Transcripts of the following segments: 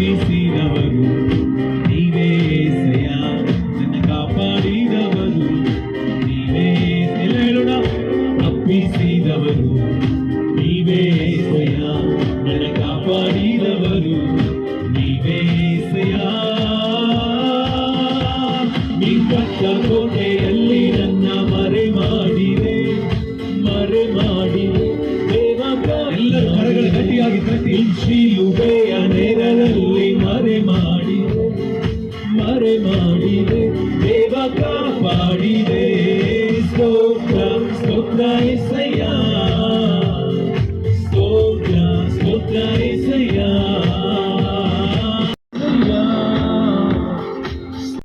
ತಪ್ಪಿಸಿದವರು ನೀವೇ ಸಯ, ನನ್ನ ಕಾಪಾಡಿದವರು ನೀವೇ. ಹೇಳೋಣ, ತಪ್ಪಿಸಿದವರು ನೀವೇ ಸಯ, ನನ್ನ ಕಾಪಾಡಿದವರು ನೀವೇ ಸಯ. ನಿಮ್ಮತ್ತ ಕೋಟೆಯಲ್ಲಿ ನನ್ನ ಮರೆ ಮಾಡಿದೆ, ಮರೆ ಮಾಡಿದೆ ದೇವಕ. ಎಲ್ಲರೂ ಕರಗಳು ಗಟ್ಟಿಯಾಗಿ ತಟ್ಟಿ. ಶಿಲುಬೆಯ ನೆರಳಲ್ಲಿ ಮರೆ ಮಾಡಿದೆ, ಮರೆ ಮಾಡಿದೆ ದೇವ ಕಾಪಾಡಿದೆ. ಸ್ತೋತ್ರ ಸ್ತೋತ್ರ యేసయ్య, ಸ್ತೋತ್ರ ಸ್ತೋತ್ರ యేసయ్య,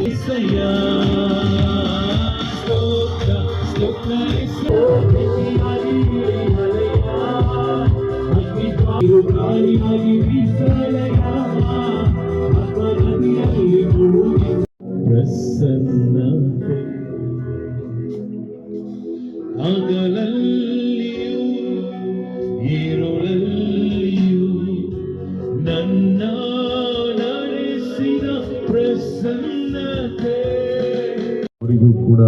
యేసయ్య స్తోత్ర స్తోత్ర ಪ್ರಸನ್ನತೆ ಹಗಲಲ್ಲಿಯೂ ഇരുಳಲ್ಲಿಯೂ ನನ್ನ ನಡೆಸಿದ ಪ್ರಸನ್ನತೆ. ಅವರಿಗೂ ಕೂಡ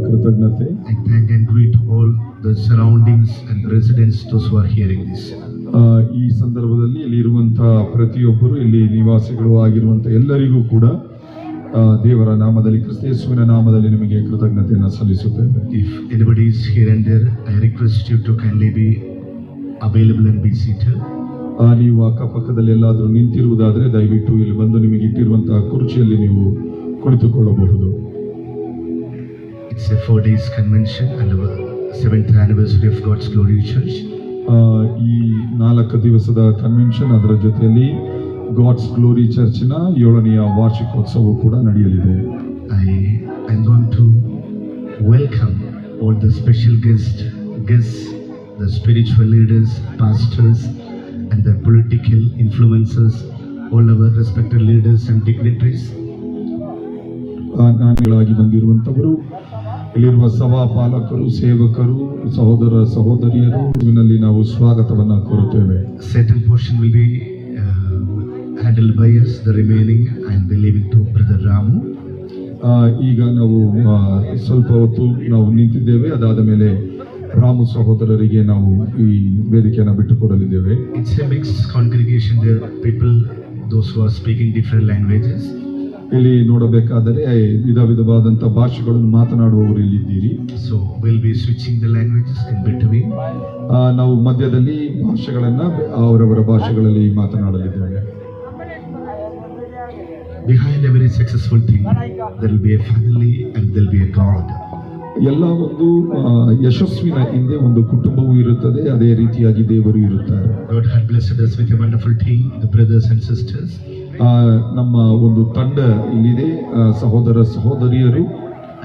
ಕೃತಜ್ಞತೆ. I thank and greet all the surroundings and the residents, those who are hearing this. ಈ ಸಂದರ್ಭದಲ್ಲಿ ಇಲ್ಲಿ ಇರುವಂತಹ ಪ್ರತಿಯೊಬ್ಬರು, ಇಲ್ಲಿ ನಿವಾಸಿಗಳು ಆಗಿರುವಂತ ಎಲ್ಲರಿಗೂ ಕೂಡ ದೇವರ ನಾಮದಲ್ಲಿ, ಕ್ರಿಸ್ತ ಯೇಸುವಿನ ನಾಮದಲ್ಲಿ ನಿಮಗೆ ಕೃತಜ್ಞತೆಯನ್ನು ಸಲ್ಲಿಸುತ್ತೇವೆ. If anybody is here and there, I request you to kindly be available and be seated. ನೀವು ಅಕ್ಕಪಕ್ಕದಲ್ಲಿ ಎಲ್ಲಾದರೂ ನಿಂತಿರುವುದಾದರೆ ದಯವಿಟ್ಟು ಇಲ್ಲಿ ಬಂದು ನಿಮಗೆ ಇಟ್ಟಿರುವಂತಹ ಕುರ್ಚಿಯಲ್ಲಿ ನೀವು ಕುಳಿತುಕೊಳ್ಳಬಹುದು. It's a 4 days convention and our 7th anniversary of God's Glory Church. ಈ 4 ದಿವಸದ ಕನ್ವೆನ್ಷನ್, ಅದರ ಜೊತೆಯಲ್ಲಿ ಗಾಡ್ಸ್ ಗ್ಲೋರಿ ಚರ್ಚ್ನ 7ನೆಯ ವಾರ್ಷಿಕೋತ್ಸವ ಕೂಡ ನಡೆಯಲಿದೆ. I am going to welcome all the special guests, the spiritual leaders, pastors, and the political influencers, all our respected leaders and dignitaries. ನಾನುಗಳಾಗಿ ಬಂದಿರುವಂಥವರು, ಇಲ್ಲಿರುವ ಸಭಾ ಪಾಲಕರು, ಸೇವಕರು, ಸಹೋದರ ಸಹೋದರಿಯರು, ಇವನಲ್ಲಿ ನಾವು ಸ್ವಾಗತವನ್ನು ಕೋರುತ್ತೇವೆ. Certain portion will be handled by us, the remaining I am leaving to Brother Ramu. ಈಗ ನಾವು ಸ್ವಲ್ಪ ಹೊತ್ತು ನಾವು ನಿಂತಿದ್ದೇವೆ, ಅದಾದ ಮೇಲೆ ರಾಮು ಸಹೋದರರಿಗೆ ನಾವು ಈ ವೇದಿಕೆಯನ್ನು ಬಿಟ್ಟುಕೊಡಲಿದ್ದೇವೆ. It's a mixed congregation. There are people, those who are speaking different languages. ಇಲ್ಲಿ ನೋಡಬೇಕಾದರೆ ವಿಧ ವಿಧವಾದಂಥ ಭಾಷೆಗಳನ್ನು ಮಾತನಾಡುವವರು ಇಲ್ಲಿದ್ದೀರಿ. So we'll be switching the languages in between. ನಾವು ಮಧ್ಯದಲ್ಲಿ ಭಾಷೆಗಳನ್ನು ಅವರವರ ಭಾಷೆಗಳಲ್ಲಿ ಮಾತನಾಡಲಿದ್ದೇವೆ. Behind every successful thing, there will be a family and there will be a God. ಎಲ್ಲ ಒಂದು ಯಶಸ್ವಿನ ಹಿಂದೆ ಒಂದು ಕುಟುಂಬವೂ ಇರುತ್ತದೆ, ಅದೇ ರೀತಿಯಾಗಿ ದೇವರು ಇರುತ್ತಾರೆ. God had blessed us with a wonderful team, the brothers and sisters. ನಮ್ಮ ಒಂದು ತಂಡ ಇಲ್ಲಿದೆ, ಸಹೋದರ ಸಹೋದರಿಯರು.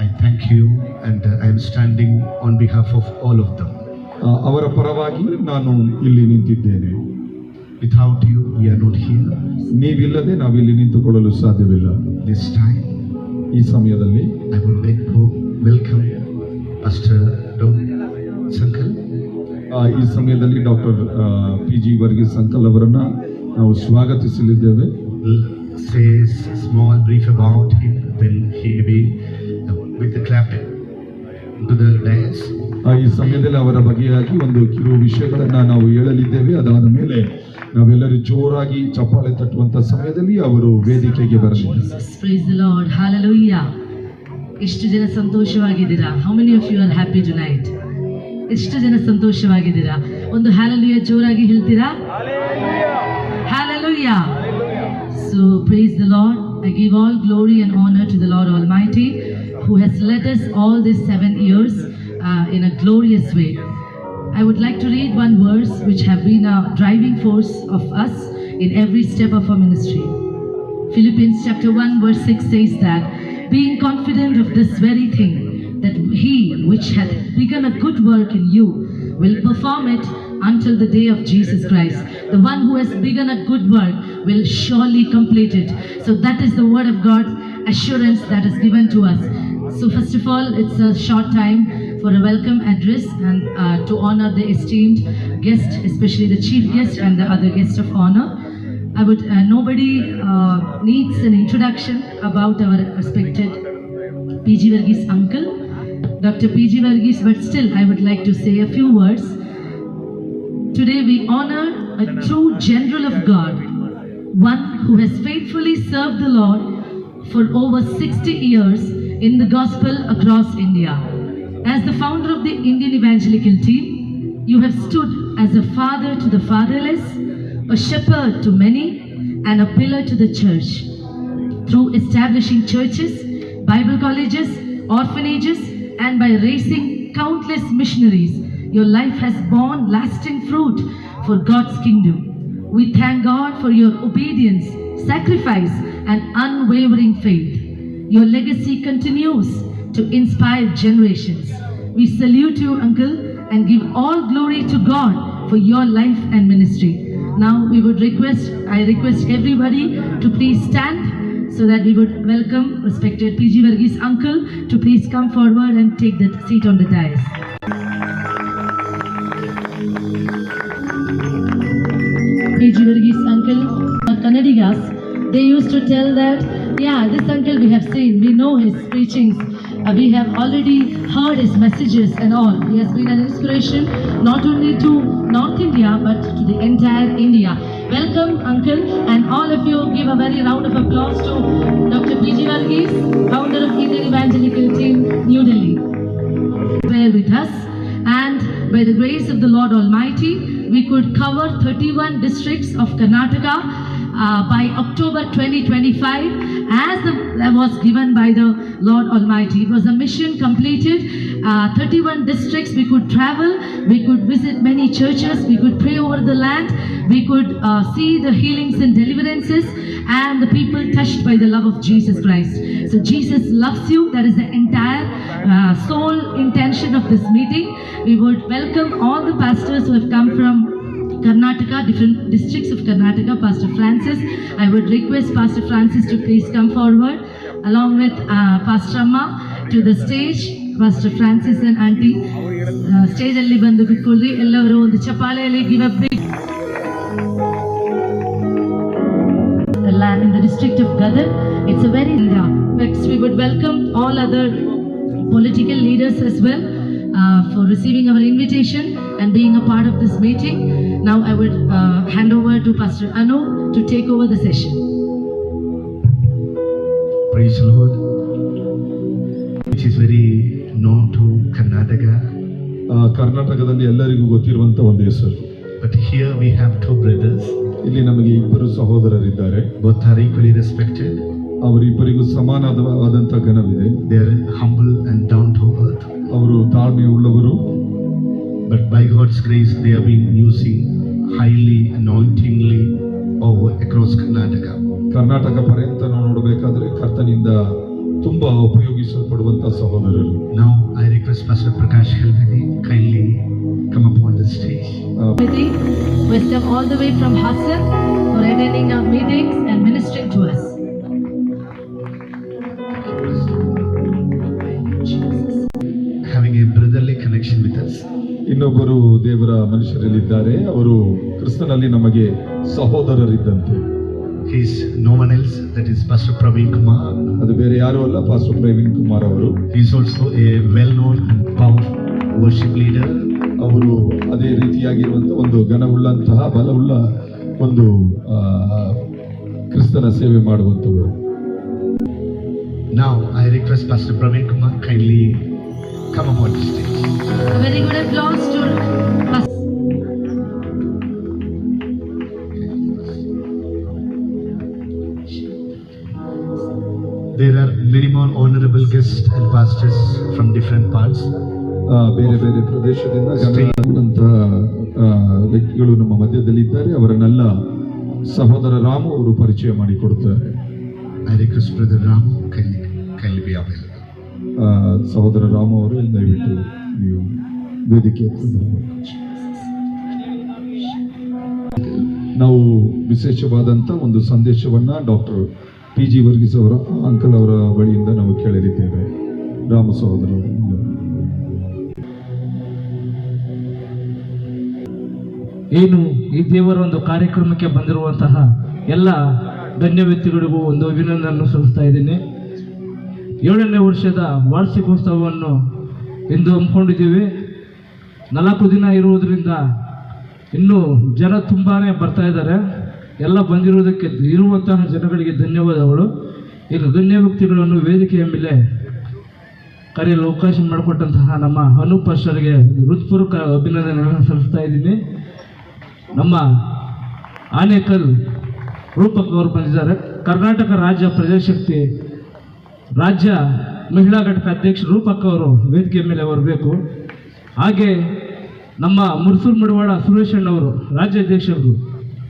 I thank you and I am standing on behalf of all of them. ಅವರ ಪರವಾಗಿ ನಾನು ಇಲ್ಲಿ ನಿಂತಿದ್ದೇನೆ. Without you, we are not here. ನೀವಿಲ್ಲದೆ ನಾವಿಲ್ಲಿ ನಿಂತುಕೊಳ್ಳಲು ಸಾಧ್ಯವಿಲ್ಲ. This time, ಈ ಸಮಯದಲ್ಲಿ I would like to welcome Pastor Sankal. ಈ ಸಮಯದಲ್ಲಿ ಡಾಕ್ಟರ್ PG ವರ್ಗೀಸ್ ಅಂಕಲ್ ಅವರನ್ನ ನಾವು ಸ್ವಾಗತಿಸಲಿದ್ದೇವೆ. Say a small brief about him, then he will be with the clap to the dais. ಈ ಸಮಯದಲ್ಲಿ ಅವರ ಬಗೆಯಾಗಿ ಒಂದು ಕಿರು ವಿಷಯಗಳನ್ನು ನಾವು ಹೇಳಲಿದ್ದೇವೆ. ಅದಾದ ಮೇಲೆ ನಾವೆಲ್ಲರೂ ಜೋರಾಗಿ ಚಪ್ಪಾಳೆ ತಟ್ಟುವಂತ ಸಮಯದಲ್ಲಿ ಅವರು ವೇದಿಕೆಗೆ ಬರಲಿದ್ದಾರೆ. Praise the Lord, hallelujah. ಎಷ್ಟು ಜನ ಸಂತೋಷವಾಗಿದ್ದೀರಾ? How many of you are happy tonight? ಎಷ್ಟು ಜನ ಸಂತೋಷವಾಗಿದ್ದೀರಾ? ಒಂದು hallelujah ಜೋರಾಗಿ ಹೇಳ್ತೀರಾ? Hallelujah. So praise the Lord. I give all glory and honor to the Lord Almighty, who has led us all these 7 years in a glorious way. I would like to read one verse which have been a driving force of us in every step of our ministry. Philippians chapter 1 verse 6 says that, being confident of this very thing, that he which hath begun a good work in you will perform it until the day of Jesus Christ. The one who has begun a good work will surely complete it. So that is the word of God, assurance that is given to us. So first of all, it's a short time for a welcome address and to honor the esteemed guest, especially the chief guest and the other guest of honor. Nobody needs an introduction about our respected PG Varghese uncle, Dr. PG Varghese, but still I would like to say a few words. Today we honor a true general of God, one who has faithfully served the Lord for over 60 years in the gospel across India. As the founder of the Indian Evangelical Team, you have stood as a father to the fatherless, a shepherd to many, and a pillar to the church. Through establishing churches, Bible colleges, orphanages, and by raising countless missionaries, your life has borne lasting fruit for God's kingdom. We thank God for your obedience, sacrifice, and unwavering faith. Your legacy continues to inspire generations. We salute you, Uncle, and give all glory to God for your life and ministry. Now I request everybody to please stand so that we would welcome respected PG Varghese uncle to please come forward and take the seat on the dais. PG Varghese uncle, Kannadigas, they used to tell that, yeah, this uncle we have seen, we know his preachings, we have already heard his messages and all. He has been an inspiration not only to North India but to the entire India. Welcome, uncle, and all of you give a very round of applause to Dr. PG Varghese, founder of Indian Evangelical Team, New Delhi. Bear with us, and by the grace of the Lord Almighty, we could cover 31 districts of Karnataka by October 2025, as was given by the Lord Almighty. It was a mission completed. 31 districts we could travel, we could visit many churches, we could pray over the land, we could see the healings and deliverances, and the people touched by the love of Jesus Christ. So Jesus loves you. That is the entire sole intention of this meeting. We would welcome all the pastors who have come from Karnataka, different districts of Karnataka. Pastor Francis, I would request Pastor Francis to please come forward along with Pastor Amma to the stage. Pastor Francis and Auntie stage alli bandu kutkolri, ellavaru ಒಂದು ಚಪ್ಪಾಳೆಯಲ್ಲಿ give a big the land in the district of Gadag. It's a very next we would welcome all other political leaders as well for receiving our invitation and being a part of this meeting. Now I would hand over to Pastor Anu to take over the session. Praise the Lord. It is very known to Karnataka. ಕರ್ನಾಟಕದಲ್ಲಿ ಎಲ್ಲರಿಗೂ ಗೊತ್ತಿರುವಂತ ಒಂದು ಹೆಸರು. But here we have two brothers. ಇಲ್ಲಿ ನಮಗೆ ಇಬ್ಬರು ಸಹೋದರರಿದ್ದಾರೆ. Both are equally respected. ಅವರಿಬ್ಬರಿಗೂ ಸಮಾನವಾದಂತ ಘನವಿದೆ. They are humble and down to earth. ಅವರು ತಾಳ್ಮೆ ಉಳ್ಳವರು. But by God's grace, they have been using highly anointingly over across Karnataka. Karnataka ಪರ್ಯಂತ ನಾವು ನೋಡಬೇಕಾದ್ರೆ ಕರ್ತನಿಂದ ತುಂಬಾ ಉಪಯೋಗಿಸಲ್ಪಡುವಂತ ಸಹೋದರರು. Now I request Pastor Prakash Helvedi kindly come upon the stage. Wisdom all the way from Hassan for attending our meetings and ministering to us. Having a brotherly connection with us. ಇನ್ನೊಬ್ಬರು ದೇವರ ಮನುಷ್ಯರಲ್ಲಿದ್ದಾರೆ. ಅವರು ಕ್ರಿಸ್ತನಲ್ಲಿ ನಮಗೆ ಸಹೋದರರಿದ್ದಂತೆ. He is no one else, that is Pastor Praveen Kumar. ಅದು ಬೇರೆ ಯಾರು ಅಲ್ಲ, pastor Praveen Kumar ಅವರು. He is also a well-known and powerful worship leader. ಅವರು ಅದೇ ರೀತಿಯಾಗಿರುವಂತ ಒಂದು ಘನವುಳ್ಳಂತಹ ಬಲವುಳ್ಳ ಒಂದು ಕ್ರಿಸ್ತನ ಸೇವೆ ಮಾಡುವಂತವರು. Now I request Pastor Praveen Kumar kindly come upon the stage. A very good applause to Pastor. There are many more honorable guests and pastors from different parts. ಬೇರೆ ಬೇರೆ ಪ್ರದೇಶದಿಂದ ಘನವಾದಂತಹ ವ್ಯಕ್ತಿಗಳು ನಮ್ಮ ಮಧ್ಯದಲ್ಲಿದ್ದಾರೆ. ಅವರನ್ನೆಲ್ಲ ಸಹೋದರ ರಾಮು ಅವರು ಪರಿಚಯ ಮಾಡಿಕೊಡುತ್ತಾರೆ. I request Brother Ram kindly be available. ಸಹೋದರ ರಾಮು ಅವರು ದಯವಿಟ್ಟು ನೀವು ವೇದಿಕೆ ನಾವು ವಿಶೇಷವಾದಂಥ ಒಂದು ಸಂದೇಶವನ್ನ ಡಾಕ್ಟರ್ PG ವರ್ಗೀಸ್ ಅವರ ಅಂಕಲ್ ಅವರ ಬಳಿಯಿಂದ ನಾವು ಕೇಳಲಿದ್ದೇವೆ. ರಾಮ ಸಹೋದರ ಏನು ಈ ದೇವರ ಒಂದು ಕಾರ್ಯಕ್ರಮಕ್ಕೆ ಬಂದಿರುವಂತಹ ಎಲ್ಲ ಗಣ್ಯ ವ್ಯಕ್ತಿಗಳಿಗೂ ಒಂದು ಅಭಿನಂದನೆ ಸಲ್ಲಿಸ್ತಾ ಇದ್ದೀನಿ. 7ನೇ ವರ್ಷದ ವಾರ್ಷಿಕೋತ್ಸವವನ್ನು ಇಂದು ಹಮ್ಮಿಕೊಂಡಿದ್ದೀವಿ. 4 ದಿನ ಇರುವುದರಿಂದ ಇನ್ನೂ ಜನ ತುಂಬಾ ಬರ್ತಾ ಇದ್ದಾರೆ. ಎಲ್ಲ ಬಂದಿರುವುದಕ್ಕೆ ಇರುವಂತಹ ಜನಗಳಿಗೆ ಧನ್ಯವಾದಗಳು. ಇನ್ನು ಗಣ್ಯ ವ್ಯಕ್ತಿಗಳನ್ನು ವೇದಿಕೆಯ ಮೇಲೆ ಕರೆಯಲು ಅವಕಾಶ ಮಾಡಿಕೊಟ್ಟಂತಹ ನಮ್ಮ ಅನೂಪ್ ಅಷ್ಟರಿಗೆ ಹೃತ್ಪೂರ್ವಕ ಅಭಿನಂದನೆಗಳನ್ನು ಸಲ್ಲಿಸ್ತಾ ಇದ್ದೀನಿ. ನಮ್ಮ ಆನೇಕಲ್ ರೂಪಕ್ ಅವರು ಬಂದಿದ್ದಾರೆ. ಕರ್ನಾಟಕ ರಾಜ್ಯ ಪ್ರಜಾಶಕ್ತಿ ರಾಜ್ಯ ಮಹಿಳಾ ಘಟಕ ಅಧ್ಯಕ್ಷ ರೂಪಕ್ ಅವರು ವೇದಿಕೆ ಮೇಲೆ ಬರಬೇಕು. ಹಾಗೆ ನಮ್ಮ ಮುರ್ಸೂರು ಮಡಿವಾಳ ಸುರೇಶಣ್ಣವರು ರಾಜ್ಯಾಧ್ಯಕ್ಷರು,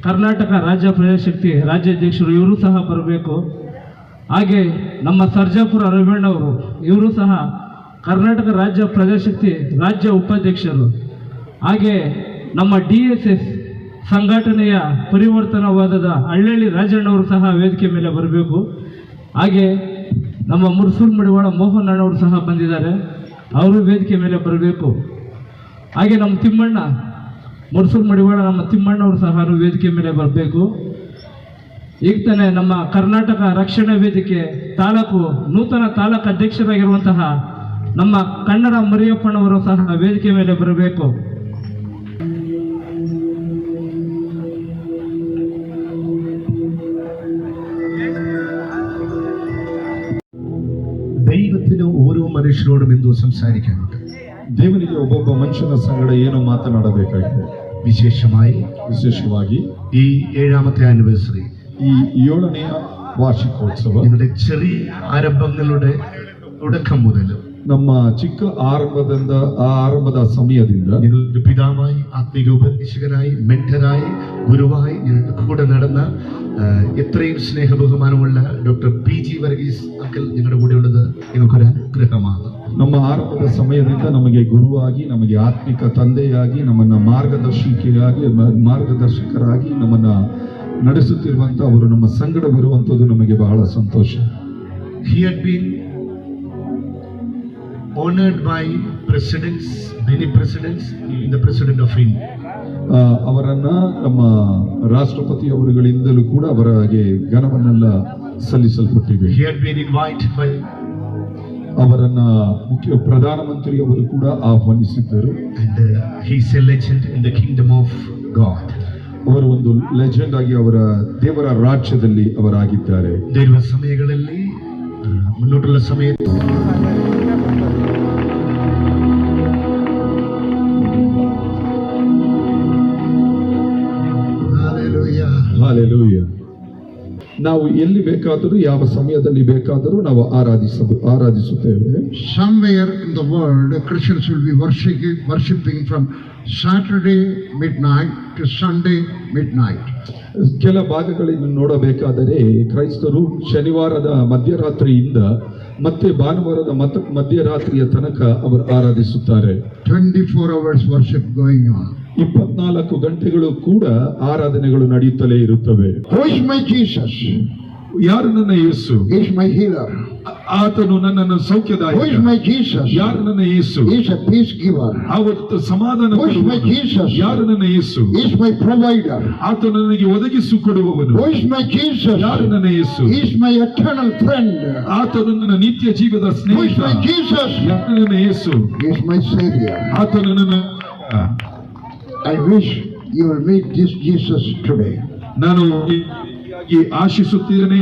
ಕರ್ನಾಟಕ ರಾಜ್ಯ ಪ್ರಜಾಶಕ್ತಿ ರಾಜ್ಯಾಧ್ಯಕ್ಷರು, ಇವರು ಸಹ ಬರಬೇಕು. ಹಾಗೆ ನಮ್ಮ ಸರ್ಜಾಪುರ ರವೀಣ್ಣವರು, ಇವರು ಸಹ ಕರ್ನಾಟಕ ರಾಜ್ಯ ಪ್ರಜಾಶಕ್ತಿ ರಾಜ್ಯ ಉಪಾಧ್ಯಕ್ಷರು. ಹಾಗೆ ನಮ್ಮ DSS ಸಂಘಟನೆಯ ಪರಿವರ್ತನವಾದದ ಹಳ್ಳಿ ರಾಜಣ್ಣವರು ಸಹ ವೇದಿಕೆ ಮೇಲೆ ಬರಬೇಕು. ಹಾಗೆ ನಮ್ಮ ಮುರ್ಸೂರು ಮಡಿವಾಳ ಮೋಹನ್ ಅಣ್ಣವರು ಸಹ ಬಂದಿದ್ದಾರೆ, ಅವರು ವೇದಿಕೆ ಮೇಲೆ ಬರಬೇಕು. ಹಾಗೆ ನಮ್ಮ ತಿಮ್ಮಣ್ಣ ಮುರ್ಸೂರು ಮಡಿವಾಳ ನಮ್ಮ ತಿಮ್ಮಣ್ಣವರು ಸಹ ವೇದಿಕೆ ಮೇಲೆ ಬರಬೇಕು. ಈಗ ತಾನೇ ನಮ್ಮ ಕರ್ನಾಟಕ ರಕ್ಷಣಾ ವೇದಿಕೆ ತಾಲೂಕು ನೂತನ ತಾಲೂಕು ಅಧ್ಯಕ್ಷರಾಗಿರುವಂತಹ ನಮ್ಮ ಕನ್ನಡ ಮರಿಯಪ್ಪಣ್ಣವರು ಸಹ ವೇದಿಕೆ ಮೇಲೆ ಬರಬೇಕು. ദൈവത്തിന് ഓരോ മനുഷ്യരോടും എന്തോ സംസാരിക്കാനുണ്ട്. ದೇವನಿಗೆ ಒಬ್ಬೊಬ್ಬ ಮನುಷ್ಯನ ಸಂಗಡ ಏನು ಮಾತನಾಡಬೇಕಾಗಿದೆ. ವಿಶೇಷವಾಗಿ ഈ 7ാമത്തെ ആനിവേഴ്സറി, ಈ 7ನೇ ವಾರ್ಷಿಕೋತ್ಸವ നിങ്ങളുടെ ചെറിയ ആരംഭങ്ങളുടെ തുടക്കം മുതൽ ನಮ್ಮ ಚಿಕ್ಕ ಆರಂಭದ ಸಮಯದಿಂದ നിങ്ങളുടെ പിതാവായി, ആത്മീക ഉപദേശകനായി, മെന്ററായി, ഗുരുവായി ഞങ്ങൾക്ക് കൂടെ നടന്ന എത്രയും സ്നേഹ ബഹുമാനമുള്ള ഡോക്ടർ PG വർഗീസ് അങ്കിൾ ഞങ്ങളുടെ കൂടെ ഉള്ളത് ഞങ്ങൾക്കൊരു അനുഗ്രഹമാണ്. ನಮ್ಮ ಆರಂಭದ ಸಮಯದಿಂದ ನಮಗೆ ಗುರುವಾಗಿ, ನಮಗೆ ಆತ್ಮಿಕ ತಂದೆಯಾಗಿ, ನಮ್ಮನ್ನ ಮಾರ್ಗದರ್ಶಕರಾಗಿ ನಮ್ಮನ್ನ ನಡೆಸುತ್ತಿರುವಂತ ಅವರು ನಮ್ಮ ಸಂಗಡವಿರುವಂಥದ್ದು ನಮಗೆ ಬಹಳ ಸಂತೋಷ. He had been honored by presidents, many presidents, the president of India. ಅವರನ್ನ ನಮ್ಮ ರಾಷ್ಟ್ರಪತಿ ಅವರುಗಳಿಂದಲೂ ಕೂಡ ಅವರಿಗೆ ಘನವನ್ನೆಲ್ಲ ಸಲ್ಲಿಸಲ್ಪಟ್ಟಿವೆ. He had been invited by ಅವರನ್ನ ಮುಖ್ಯ ಪ್ರಧಾನಮಂತ್ರಿ ಅವರು ಕೂಡ ಆಹ್ವಾನಿಸಿದ್ದರು. and he is a legend in the kingdom of God. ಅವರು ಒಂದು ಲೆಜೆಂಡ್ ಆಗಿ ಅವರ ದೇವರ ರಾಜ್ಯದಲ್ಲಿ ಅವರಾಗಿದ್ದಾರೆ. ದೈವ ಸಮಯಗಳಲ್ಲಿ ಮುನ್ನೋಟುള്ള ಸಮಯದಲ್ಲಿ Hallelujah. ನಾವು ಎಲ್ಲಿ ಬೇಕಾದರೂ ಯಾವ ಸಮಯದಲ್ಲಿ ಬೇಕಾದರೂ ನಾವು ಆರಾಧಿಸುತ್ತೇವೆ. Somewhere in the world, Christians will be worshipping from Saturday midnight to Sunday midnight. ಕೆಲ ಭಾಗಗಳನ್ನು ನೋಡಬೇಕಾದರೆ ಕ್ರೈಸ್ತರು ಶನಿವಾರದ ಮಧ್ಯರಾತ್ರಿಯಿಂದ ಮತ್ತೆ ಭಾನುವಾರದ ಮಧ್ಯರಾತ್ರಿಯ ತನಕ ಅವರು ಆರಾಧಿಸುತ್ತಾರೆ. 24 hours worship going on. 24 ಗಂಟೆಗಳು ಕೂಡ ಆರಾಧನೆಗಳು ನಡೆಯುತ್ತಲೇ ಇರುತ್ತವೆ. Who is my Jesus? ಯಾರು ನನ್ನ ಯೇಸು? He is my healer. ಆತನು ನನ್ನನ್ನು ಸೌಖ್ಯದಾಯಕ. Who is my Jesus? ಯಾರು ನನ್ನ ಯೇಸು? He is a peace giver. ಅವತ್ತು ಸಮಾಧಾನ. Who is my Jesus? ಯಾರು ನನ್ನ ಯೇಸು? He is my provider. ಆತನು ನನಗೆ ಒದಗಿಸಿಕೊಡುವವನು. Who is my Jesus? ಯಾರು ನನ್ನ ಯೇಸು? He is my eternal friend. ಆತನು ನನ್ನ ನಿತ್ಯ ಜೀವದ Who is ಸ್ನೇಹಿತ. my Jesus? ಯಾರು ನನ್ನ ಯೇಸು? He is my savior. ಆತನು ನನ್ನ I wish you will meet this Jesus today. ನಾನು ಈ ಆಶಿಸುತ್ತೇನೆ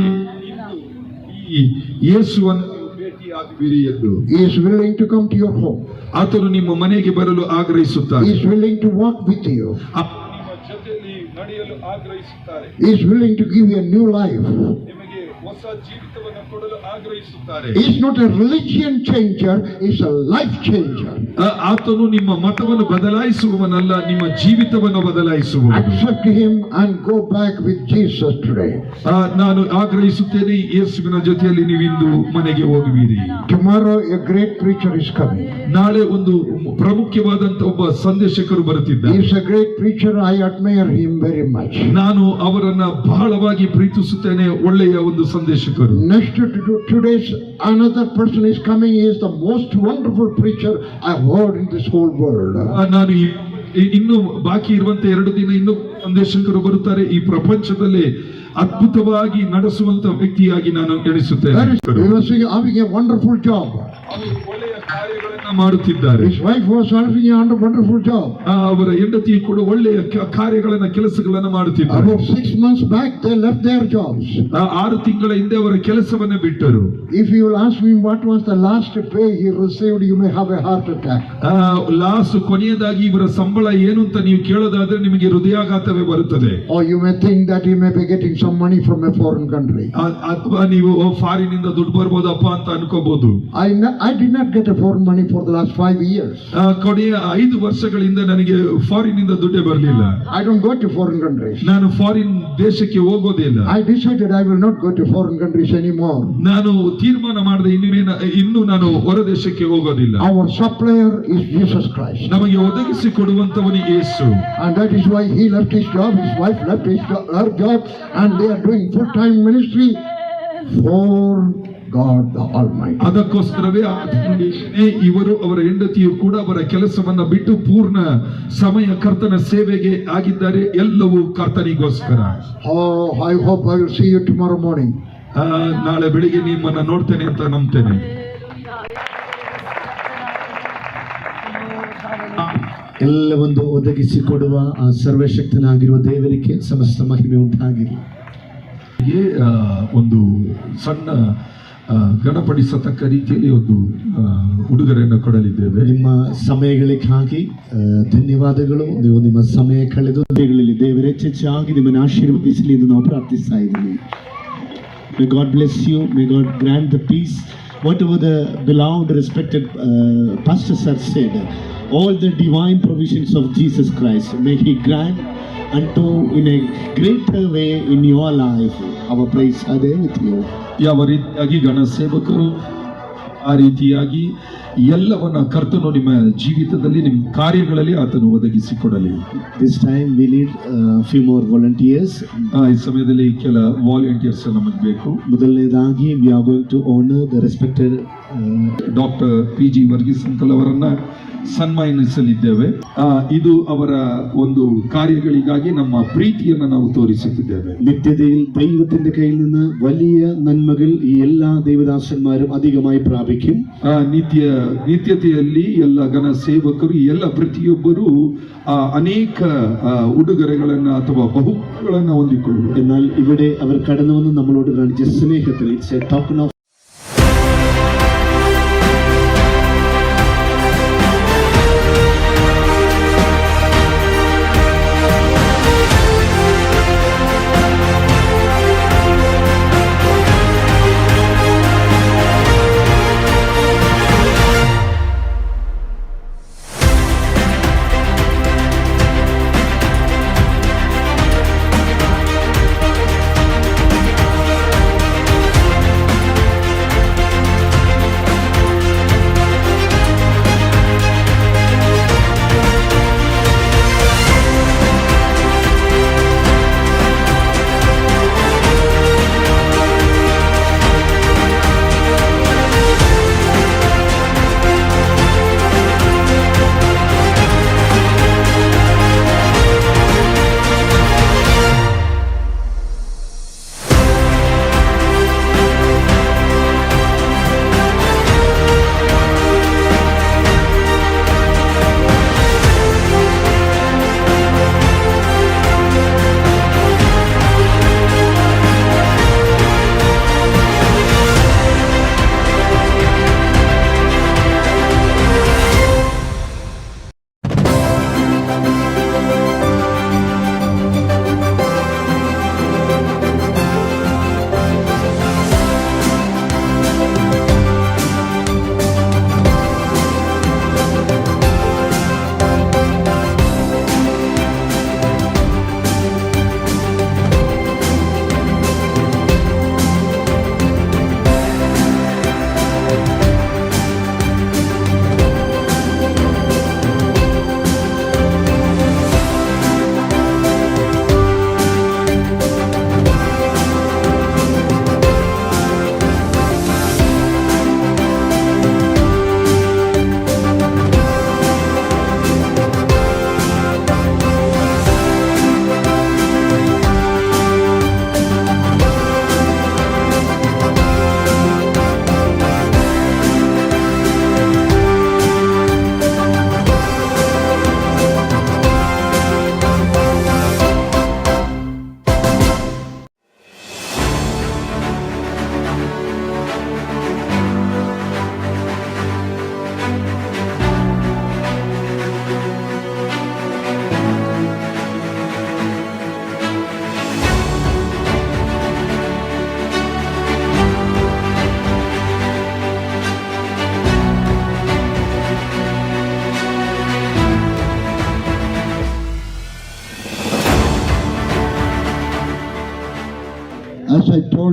ಈ ಯೇಸುವನ್ನು ಭೇಟಿಯಾಗುವಿರಿ ಎಂದು. He is willing to come to your home. ಆತನು ನಿಮ್ಮ ಮನೆಗೆ ಬರಲು ಆಗ್ರಹಿಸುತ್ತಾನೆ. He is willing to walk with you. ನಿಮ್ಮ ಜೊತೆಯಲ್ಲಿ ನಡೆಯಲು ಆಗ್ರಹಿಸುತ್ತಾರೆ. He is willing to give you a new life. ನಿಮಗೆ ಹೊಸ ಜೀವಿತವನ್ನು ಕೊಡಲು ಆಗ್ರಹಿಸುತ್ತಾರೆ. He is not a religion changer, he is a life changer. ಆತನು ನಿಮ್ಮ ಮತವನ್ನು ಬದಲಾಯಿಸುವವನಲ್ಲ, ನಿಮ್ಮ ಜೀವಿತವನ್ನು ಬದಲಾಯಿಸುವವನು. Accept him and go back with Jesus today. ನಾನು ಆಗ್ರಹಿಸುತ್ತೇನೆ, ಯೇಸುವಿನ ಜೊತೆಯಲ್ಲಿ ನೀವಿಂದು ಮನೆಗೆ ಹೋಗುವಿರಿ. Tomorrow a great preacher is coming. ನಾಳೆ ಒಂದು ಪ್ರಮುಖವಾದಂತ ಒಬ್ಬ ಸಂದೇಶಕರು ಬರುತ್ತಿದ್ದಾರೆ. He is a great preacher, I admire him very much. ನಾನು ಅವರನ್ನ ಬಹಳವಾಗಿ ಪ್ರೀತಿಸುತ್ತೇನೆ, ಒಳ್ಳೆಯ ಒಂದು ಸಂದೇಶಕರು. Next to today's another person is coming. He is the most wonderful preacher I heard in this whole world. ನಾನು ಈ ಇನ್ನು ಬಾಕಿ ಇರುವಂತ 2 ದಿನ ಇನ್ನು ಸಂದೇಶಕರು ಬರುತ್ತಾರೆ. ಈ ಪ್ರಪಂಚದಲ್ಲಿ ಅದ್ಭುತವಾಗಿ ನಡೆಸುವಂತ ವ್ಯಕ್ತಿಯಾಗಿ ನಾನು ಎಣಿಸುತ್ತೇನೆ. He was having a wonderful job. ಒಳ್ಳೆಯ ಕಾರ್ಯಗಳನ್ನ ಮಾಡುತ್ತಿದ್ದಾರೆ. His wife was having a wonderful job. ಅವರ ಹೆಂಡತಿ ಕೂಡ ಒಳ್ಳೆಯ ಕಾರ್ಯಗಳನ್ನ ಕೆಲಸಗಳನ್ನ ಮಾಡುತ್ತಿದ್ದಾರೆ. About 6 months back, they left their jobs. 6 ತಿಂಗಳ ಹಿಂದೆ ಅವರ ಕೆಲಸವನ್ನ ಬಿಟ್ಟರು. If you will ask me what was the last pay he received, you may have a heart attack. Last ಕೊನೆಯದಾಗಿ ಇವರ ಸಂಬಳ ಏನು ಅಂತ ನೀವು ಕೇಳೋದಾದ್ರೆ ನಿಮಗೆ ಹೃದಯಾಘಾತವೇ ಬರುತ್ತದೆ. Or you may think that he may be getting some money from a foreign country. ಅಥವಾ ನೀವು ಫಾರಿನ್ ಇಂದ ದುಡ್ಡು ಬರ್ಬೋದಪ್ಪ ಅಂತ ಅನ್ಕೋಬಹುದು. I did not get a foreign money for the last 5 years. ಕೊನೆಯ 5 ವರ್ಷಗಳಿಂದ ನನಗೆ ಫಾರಿನ್ ಇಂದ ದುಡ್ಡೇ ಬರಲಿಲ್ಲ. I don't go to foreign countries. ನಾನು ಫಾರಿನ್ ದೇಶಕ್ಕೆ ಹೋಗೋದಿಲ್ಲ. I decided I will not go to foreign countries anymore. ನಾನು ತೀರ್ಮಾನ ಮಾಡಿದೆ ಇನ್ನು ನಾನು ಹೊರ ದೇಶಕ್ಕೆ ಹೋಗೋದಿಲ್ಲ. Our supplier is Jesus Christ. ನಮಗೆ ಒದಗಿಸಿ ಕೊಡುವಂತವನು ಯೇಸು. And that is why he left his job, his wife left her job, and they are doing full-time ministry for God the Almighty. ಅದಕ್ಕೋಸ್ಕರವೇ ಇವರು ಅವರ ಹೆಂಡತಿಯು ಕೂಡ ಅವರ ಕೆಲಸವನ್ನ ಬಿಟ್ಟು ಪೂರ್ಣ ಸಮಯ ಕರ್ತನ ಸೇವೆಗೆ ಆಗಿದ್ದಾರೆ. ಎಲ್ಲವೂ ಕರ್ತನಿಗೋಸ್ಕರ. Oh, I hope I will see you tomorrow morning. ನಾಳೆ ಬೆಳಿಗ್ಗೆ ನಿಮ್ಮನ್ನ ನೋಡ್ತೇನೆ ಅಂತ ನಂಬ್ತೇನೆ. ಎಲ್ಲವೊಂದು ಒದಗಿಸಿಕೊಡುವ ಆ ಸರ್ವಶಕ್ತನಾಗಿರುವ ದೇವರಿಗೆ ಸಮಸ್ತ ಮಹಿಮೆ ಉಂಟಾಗಿರಲಿ. ಒಂದು ಸಣ್ಣ ಗಣಪಡಿಸತಕ್ಕ ರೀತಿಯಲ್ಲಿ ಒಂದು ಉಡುಗೊರೆಯನ್ನು ಕೊಡಲಿದ್ದೇವೆ. ನಿಮ್ಮ ಸಮಯಗಳಿಗಾಗಿ ಧನ್ಯವಾದಗಳು. ನೀವು ನಿಮ್ಮ ಸಮಯ ಕಳೆದು ದೇವರು ಹೆಚ್ಚೆಚ್ಚಾಗಿ ನಿಮ್ಮನ್ನು ಆಶೀರ್ವದಿಸಲಿ ಎಂದು ನಾವು ಪ್ರಾರ್ಥಿಸ್ತಾ ಇದ್ದೀವಿ. May God bless you. May God grant the peace. Whatever the beloved, respected pastors have said, all the divine provisions of Jesus Christ, may He grant unto in a greater way in your life. Our praise are there with you. ಯಾವ ರೀತಿಯಾಗಿ ಗಣ ಸೇವಕರು ಆ ರೀತಿಯಾಗಿ ಎಲ್ಲವನ್ನ ಕರ್ತನು ನಿಮ್ಮ ಜೀವಿತದಲ್ಲಿ ನಿಮ್ಮ ಕಾರ್ಯಗಳಲ್ಲಿ ಆತನು ಒದಗಿಸಿಕೊಡಲಿ. This time we need few more volunteers. ಈ ಸಮಯದಲ್ಲಿ ಕೆಲ ವಾಲಂಟಿಯರ್ಸ್ ನಮಗೆ ಬೇಕು. ಮೊದಲನೇದಾಗಿ we are going to honor the respected doctor PG Varghese uncle ಅವರನ್ನ ಸನ್ಮಾನಿಸಲಿದ್ದೇವೆ. ಇದು ಅವರ ಒಂದು ಕಾರ್ಯಗಳಿಗಾಗಿ ನಮ್ಮ ಪ್ರೀತಿಯನ್ನು ನಾವು ತೋರಿಸುತ್ತಿದ್ದೇವೆ. നിത്യതയിൽ ദൈവത്തിന്റെ കയ്യിൽ നിന്ന് വലിയ നന്മകൾ ഈ എല്ലാ ദൈവദാസന്മാരും അധികമായി പ്രാപിക്കും. ನಿತ್ಯತೆಯಲ್ಲಿ ಎಲ್ಲ ಘನ ಸೇವಕರು ಎಲ್ಲ ಪ್ರತಿಯೊಬ್ಬರು ಅನೇಕ ಉಡುಗೊರೆಗಳನ್ನ ಅಥವಾ ಬಹುಮಾನಗಳನ್ನ ಹೊಂದಿಕೊಳ್ಳುವರು. എന്നാൽ ഇവിടെ അവർ കടന്നു വന്ന് നമ്മളോട് കാണിച്ച സ്നേഹത്തിൽ it's A token of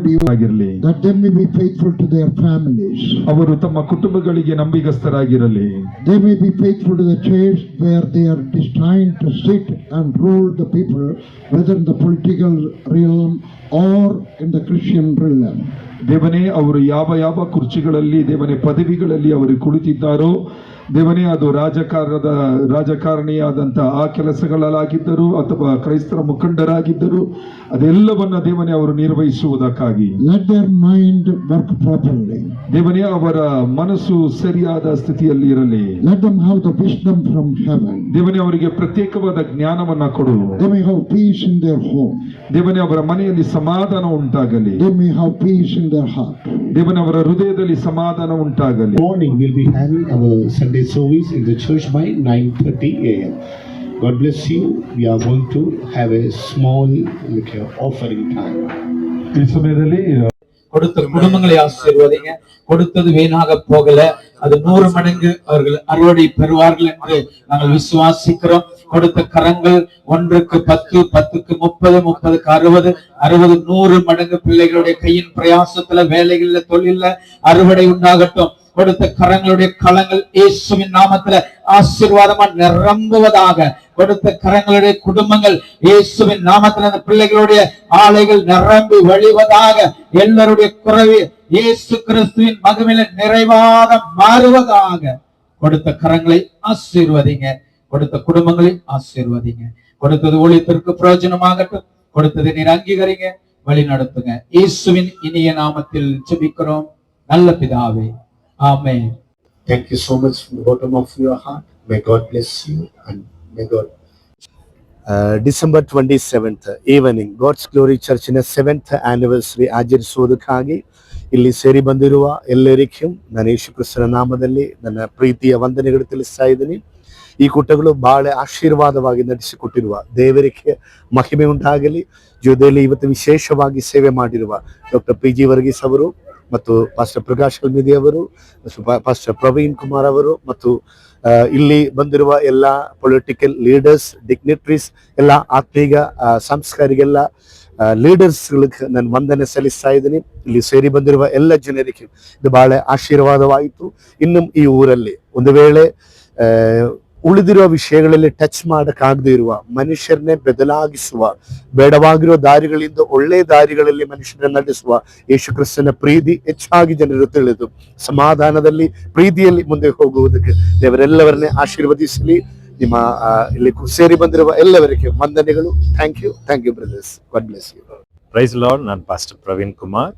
told you ಆಗಿರಲಿ, that they may be faithful to their families. ಅವರು ತಮ್ಮ ಕುಟುಂಬಗಳಿಗೆ ನಂಬಿಗಸ್ತರಾಗಿರಲಿ. They may be faithful to the chairs where they are destined to sit and rule the people, whether in the political realm or in the Christian realm. ದೇವನೇ, ಅವರು ಯಾವ ಯಾವ ಕುರ್ಚಿಗಳಲ್ಲಿ, ದೇವನೇ ಪದವಿಗಳಲ್ಲಿ ಅವರು ಕುಳಿತಿದ್ದಾರೋ, ದೇವನೇ ಅದು ರಾಜಕಾರಣಿಯಾದಂಥ ಆ ಕೆಲಸಗಳಾಗಿದ್ದರು ಅಥವಾ ಕ್ರೈಸ್ತರ ಮುಖಂಡರಾಗಿದ್ದರು, ಅದೆಲ್ಲವನ್ನ ದೇವನೇ ಅವರು ನಿರ್ವಹಿಸುವುದಕ್ಕಾಗಿ Let their mind work properly. ದೇವನೇ, ಅವರ ಮನಸ್ಸು ಸರಿಯಾದ ಸ್ಥಿತಿಯಲ್ಲಿ ಇರಲಿ. Let them have the wisdom from heaven. ದೇವನೇ, ಅವರಿಗೆ ಪ್ರತ್ಯೇಕವಾದ ಜ್ಞಾನವನ್ನ ಕೊಡು. They may have peace in their home. ದೇವನೇ, ಅವರ ಮನೆಯಲ್ಲಿ ಸಮಾಧಾನ ಉಂಟಾಗಲಿ. They may have peace in their heart. ದೇವನೇ, ಅವರ ಹೃದಯದಲ್ಲಿ ಸಮಾಧಾನ ಉಂಟಾಗಲಿ. Morning we'll be having our Sunday service in the church by 9:30 a.m. God bless you. We are going to have a small offering time. ಈ ಸಮಯದಲ್ಲಿ கொடுத்த குடும்பங்களை ஆசீர்வதிங்க. கொடுத்தது வீணாக போகல, அது 100 மடங்கு அவர்கள் அறுவடை பெறுவார்கள் என்று நாங்கள் விசுவாசிக்கிறோம். கொடுத்த கரங்கள் 1க்கு 10, 10க்கு 30, 30க்கு 60, 60 100 மடங்கு பிள்ளைகளுடைய கையின் பிரயாசத்துல, வேலைகள்ல, தொழில்ல அறுவடை உண்டாகட்டும். கொடுத்த கரங்களுடைய களங்கள் இயேசுவின் நாமத்துல ஆசீர்வாதமா நிரம்புவதாக. கொடுத்த கரங்களுடைய குடும்பங்கள் இயேசுவின் நாமத்துல அந்த பிள்ளைகளுடைய ஆலைகள் நிரம்பி வழிவதாக. எல்லாருடைய குறைவு இயேசு கிறிஸ்துவின் மகிமையில நிறைவாக மாறுவதாக. கொடுத்த கரங்களை ஆசீர்வதிங்க, கொடுத்த குடும்பங்களை ஆசீர்வதிங்க. கொடுத்தது ஊழியத்திற்கு பிரயோஜனமாகட்டும். கொடுத்ததை நீர் அங்கீகரிங்க, வழி நடத்துங்க. இயேசுவின் இனிய நாமத்தில் ஜெபிக்கிறோம் நல்ல பிதாவே, ஆமென். Thank you so much from the bottom of your heart. May God bless you and may God. December 27th evening God's Glory Churchನ 7th anniversary ಆಚರಿಸುವುದಕ್ಕಾಗಿ ಇಲ್ಲಿ ಸೇರಿ ಬಂದಿರುವ ಎಲ್ಲರಿಗೂ ನಾನು ಯೇಸು ಕ್ರಿಸ್ತನ ನಾಮದಲ್ಲಿ ನನ್ನ ಪ್ರೀತಿಯ ವಂದನೆಗಳು ತಿಳಿಸ್ತಾ ಇದ್ದೀನಿ. ಈ ಕೂಟಗಳು ಬಹಳ ಆಶೀರ್ವಾದವಾಗಿ ನಡೆಸಿಕೊಟ್ಟಿರುವ ದೇವರಿಗೆ ಮಹಿಮೆ ಉಂಟಾಗಲಿ. ಜೊತೆಯಲ್ಲಿ ಇವತ್ತು ವಿಶೇಷವಾಗಿ ಸೇವೆ ಮಾಡಿರುವ ಡಾಕ್ಟರ್ PG ವರ್ಗೀಸ್ ಅವರು ಮತ್ತು ಪಾಸ್ಟರ್ ಪ್ರಕಾಶ್ ಕಲ್ಮಿದಿ ಅವರು, ಪಾಸ್ಟರ್ ಪ್ರವೀಣ್ ಕುಮಾರ್ ಅವರು ಮತ್ತು ಇಲ್ಲಿ ಬಂದಿರುವ ಎಲ್ಲ ಪೊಲಿಟಿಕಲ್ ಲೀಡರ್ಸ್, ಡಿಗ್ನಿಟರೀಸ್, ಎಲ್ಲ ಆತ್ಮೀಯ ಸಂಸ್ಕಾರಿಗೆಲ್ಲ ಲೀಡರ್ಸ್ಗಳಿಗೆ ನಾನು ವಂದನೆ ಸಲ್ಲಿಸ್ತಾ ಇದ್ದೀನಿ. ಇಲ್ಲಿ ಸೇರಿ ಬಂದಿರುವ ಎಲ್ಲ ಜನರಿಗೆ ಇದು ಬಹಳ ಆಶೀರ್ವಾದವಾಯಿತು. ಇನ್ನು ಈ ಊರಲ್ಲಿ ಒಂದು ವೇಳೆ ಉಳಿದಿರುವ ವಿಷಯಗಳಲ್ಲಿ ಟಚ್ ಮಾಡಕ್ಕಾಗದೇ ಇರುವ, ಮನುಷ್ಯರನ್ನೇ ಬದಲಾಗಿಸುವ, ಬೇಡವಾಗಿರುವ ದಾರಿಗಳಿಂದ ಒಳ್ಳೆ ದಾರಿಗಳಲ್ಲಿ ಮನುಷ್ಯರನ್ನ ನಡೆಸುವ ಯೇಸು ಕ್ರಿಸ್ತನ ಪ್ರೀತಿ ಹೆಚ್ಚಾಗಿ ಜನರು ತಿಳಿದು ಸಮಾಧಾನದಲ್ಲಿ, ಪ್ರೀತಿಯಲ್ಲಿ ಮುಂದೆ ಹೋಗುವುದಕ್ಕೆ ದೇವರೆಲ್ಲವರನ್ನೇ ಆಶೀರ್ವದಿಸಲಿ. ನಿಮ್ಮ ಇಲ್ಲಿ ಸೇರಿ ಬಂದಿರುವ ಎಲ್ಲವರಿಗೆ ವಂದನೆಗಳು. Thank you brothers. God bless you. Praise Lord. ನಾನು ಪಾಸ್ಟರ್ ಪ್ರವೀಣ್ ಕುಮಾರ್.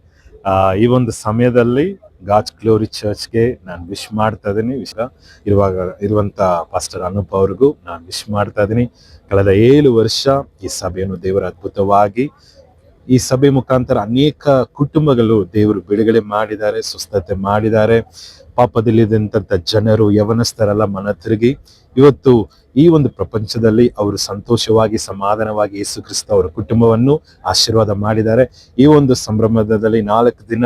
ಈ ಒಂದು ಸಮಯದಲ್ಲಿ ಗಾಡ್ಸ್ ಗ್ಲೋರಿ ಚರ್ಚ್ಗೆ ನಾನು ವಿಶ್ ಮಾಡ್ತಾ ಇದ್ದೀನಿ. ಇರುವಂತ ಪಾಸ್ಟರ್ ಅನೂಪ್ ಅವ್ರಿಗೂ ನಾನು ವಿಶ್ ಮಾಡ್ತಾ ಇದ್ದೀನಿ. ಕಳೆದ 7 ವರ್ಷ ಈ ಸಭೆಯನ್ನು ದೇವರ ಅದ್ಭುತವಾಗಿ, ಈ ಸಭೆ ಮುಖಾಂತರ ಅನೇಕ ಕುಟುಂಬಗಳು ದೇವರು ಬಿಡುಗಡೆ ಮಾಡಿದ್ದಾರೆ, ಸ್ವಸ್ಥತೆ ಮಾಡಿದ್ದಾರೆ. ಪಾಪದಲ್ಲಿದ್ದಂಥ ಜನರು, ಯವನಸ್ಥರೆಲ್ಲ ಮನ ತಿರುಗಿ ಇವತ್ತು ಈ ಒಂದು ಪ್ರಪಂಚದಲ್ಲಿ ಅವರು ಸಂತೋಷವಾಗಿ, ಸಮಾಧಾನವಾಗಿ ಯೇಸು ಕ್ರಿಸ್ತ ಅವರ ಕುಟುಂಬವನ್ನು ಆಶೀರ್ವಾದ ಮಾಡಿದ್ದಾರೆ. ಈ ಒಂದು ಸಂಭ್ರಮದಲ್ಲಿ 4 ದಿನ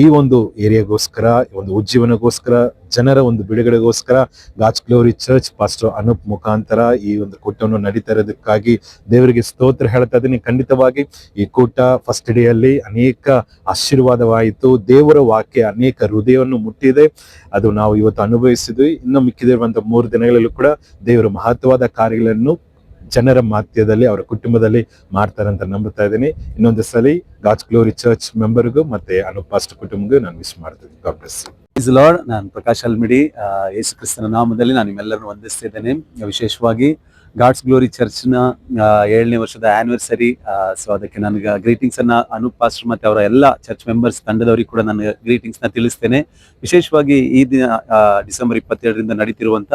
ಈ ಒಂದು ಏರಿಯಾಗೋಸ್ಕರ, ಒಂದು ಉಜ್ಜೀವನಗೋಸ್ಕರ, ಜನರ ಒಂದು ಬಿಡುಗಡೆಗೋಸ್ಕರ God's glory church pastor Anoop ಮುಖಾಂತರ ಈ ಒಂದು ಕೂಟವನ್ನು ನಡೀತಾ ಇರೋದಕ್ಕಾಗಿ ದೇವರಿಗೆ ಸ್ತೋತ್ರ ಹೇಳ್ತಾ ಇದ್ದೀನಿ. ಖಂಡಿತವಾಗಿ ಈ ಕೂಟ ಫಸ್ಟ್ ಡೇಯಲ್ಲಿ ಅನೇಕ ಆಶೀರ್ವಾದವಾಯಿತು. ದೇವರ ವಾಕ್ಯ ಅನೇಕ ಹೃದಯವನ್ನು ಮುಟ್ಟಿದೆ. ಅದು ನಾವು ಇವತ್ತು ಅನುಭವಿಸಿದ್ವಿ. ಇನ್ನು ಮಿಕ್ಕಿದಿರುವಂತಹ 3 ದಿನಗಳಲ್ಲೂ ಕೂಡ ದೇವರು ಮಹತ್ವವಾದ ಕಾರ್ಯಗಳನ್ನು ಜನರ ಮಧ್ಯದಲ್ಲಿ, ಅವರ ಕುಟುಂಬದಲ್ಲಿ ಮಾಡ್ತಾರೆ ಅಂತ ನಂಬುತ್ತಾ ಇದ್ದೀನಿ. ಇನ್ನೊಂದು ಸಲ ಗಾಡ್ಸ್ ಗ್ಲೋರಿ ಚರ್ಚ್ ಮೆಂಬರ್ಗೂ ಮತ್ತೆ ಅನೂಪ್ ಪಾಸ್ಟರ್ ಕುಟುಂಬಗೂ ನಾನು ವಿಶ್ ಮಾಡ್ತೀನಿ. God bless you. Praise the Lord. ನಾನು ಪ್ರಕಾಶ್ ಅಲ್ಮಿಡಿ. ಯೇಸು ಕ್ರಿಸ್ತನ ನಾಮದಲ್ಲಿ ನಾನು ನಿಮ್ಮೆಲ್ಲರನ್ನು ವಂದಿಸ್ತಿದ್ದೇನೆ. ವಿಶೇಷವಾಗಿ ಗಾಡ್ಸ್ ಗ್ಲೋರಿ ಚರ್ಚ್ನ 7ನೇ ವರ್ಷದ ಆನಿವರ್ಸರಿ. ಸೊ ಅದಕ್ಕೆ ನನಗೆ ಗ್ರೀಟಿಂಗ್ಸ್ ಅನ್ನ ಅನೂಪ್ ಪಾಸ್ಟರ್ ಮತ್ತೆ ಅವರ ಎಲ್ಲ ಚರ್ಚ್ ಮೆಂಬರ್ಸ್ ತಂಡದವರಿಗೆ ಕೂಡ ನಾನು ಗ್ರೀಟಿಂಗ್ಸ್ ನ ತಿಳಿಸ್ತೇನೆ. ವಿಶೇಷವಾಗಿ ಈ ದಿನ ಡಿಸೆಂಬರ್ 27ರಿಂದ ನಡೀತಿರುವಂತ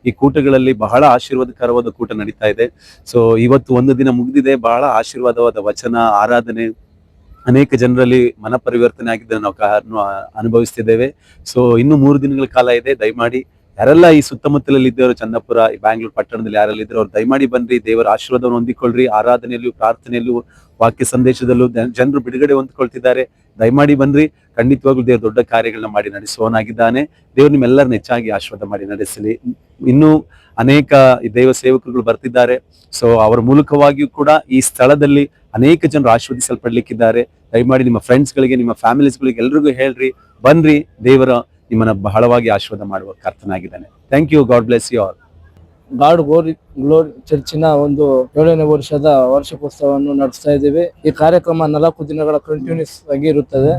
ಈ ಕೂಟಗಳಲ್ಲಿ ಬಹಳ ಆಶೀರ್ವಾದಕರವಾದ ಕೂಟ ನಡೀತಾ ಇದೆ. ಸೊ ಇವತ್ತು ಒಂದು ದಿನ ಮುಗಿದಿದೆ. ಬಹಳ ಆಶೀರ್ವಾದವಾದ ವಚನ, ಆರಾಧನೆ, ಅನೇಕ ಜನರಲ್ಲಿ ಮನ ಪರಿವರ್ತನೆ ಆಗಿದ್ದನ್ನು ನಾವು ಅನುಭವಿಸ್ತಿದ್ದೇವೆ. ಸೊ ಇನ್ನು 3 ದಿನಗಳ ಕಾಲ ಇದೆ. ದಯಮಾಡಿ ಯಾರೆಲ್ಲ ಈ ಸುತ್ತಮುತ್ತಲಲ್ಲಿ ಇದ್ದವರು, ಚನ್ನಪುರ, ಈ ಬ್ಯಾಂಗ್ಳೂರ್ ಪಟ್ಟಣದಲ್ಲಿ ಯಾರೆಲ್ಲ ಇದ್ರು ಅವ್ರು ದಯಮಾಡಿ ಬನ್ರಿ. ದೇವರ ಆಶೀರ್ವಾದವನ್ನು ಹೊಂದಿಕೊಳ್ಳ್ರಿ. ಆರಾಧನೆಯಲ್ಲೂ, ಪ್ರಾರ್ಥನೆಯಲ್ಲೂ, ವಾಕ್ಯ ಸಂದೇಶದಲ್ಲೂ ಜನರು ಬಿಡುಗಡೆ ಹೊಂದ್ಕೊಳ್ತಿದ್ದಾರೆ. ದಯಮಾಡಿ ಬನ್ರಿ. ಖಂಡಿತವಾಗ್ಲೂ ದೇವರು ದೊಡ್ಡ ಕಾರ್ಯಗಳನ್ನ ಮಾಡಿ ನಡೆಸುವವನಾಗಿದ್ದಾನೆ. ದೇವರು ನಿಮ್ಮೆಲ್ಲರನ್ನ ಹೆಚ್ಚಾಗಿ ಆಶೀರ್ವಾದ ಮಾಡಿ ನಡೆಸಲಿ. ಇನ್ನೂ ಅನೇಕ ದೈವ ಸೇವಕರುಗಳು ಬರ್ತಿದ್ದಾರೆ. ಸೊ ಅವರ ಮೂಲಕವಾಗಿಯೂ ಕೂಡ ಈ ಸ್ಥಳದಲ್ಲಿ ಅನೇಕ ಜನರು ಆಶೀರ್ವದಿಸಲ್ಪಡ್ಲಿಕ್ಕಿದ್ದಾರೆ. ದಯಮಾಡಿ ನಿಮ್ಮ ಫ್ರೆಂಡ್ಸ್ಗಳಿಗೆ, ನಿಮ್ಮ ಫ್ಯಾಮಿಲೀಸ್ಗಳಿಗೆ ಎಲ್ರಿಗೂ ಹೇಳ್ರಿ, ಬನ್ರಿ, ದೇವರ ನಿಮ್ಮನ್ನ ಬಹಳವಾಗಿ ಆಶೀರ್ವಾದ ಮಾಡುವ ಕರ್ತನಾಗಿದ್ದಾನೆ. Thank you. God bless you all. God glory ಚರ್ಚಿನ ಒಂದು 7ನೇ ವರ್ಷದ ವಾರ್ಷಿಕೋತ್ಸವವನ್ನು ನಡೆಸ್ತಾ ಇದ್ದೀವಿ. ಈ ಕಾರ್ಯಕ್ರಮ 4 ದಿನಗಳ ಕಂಟಿನ್ಯೂಸ್ ಆಗಿ ಇರುತ್ತದೆ.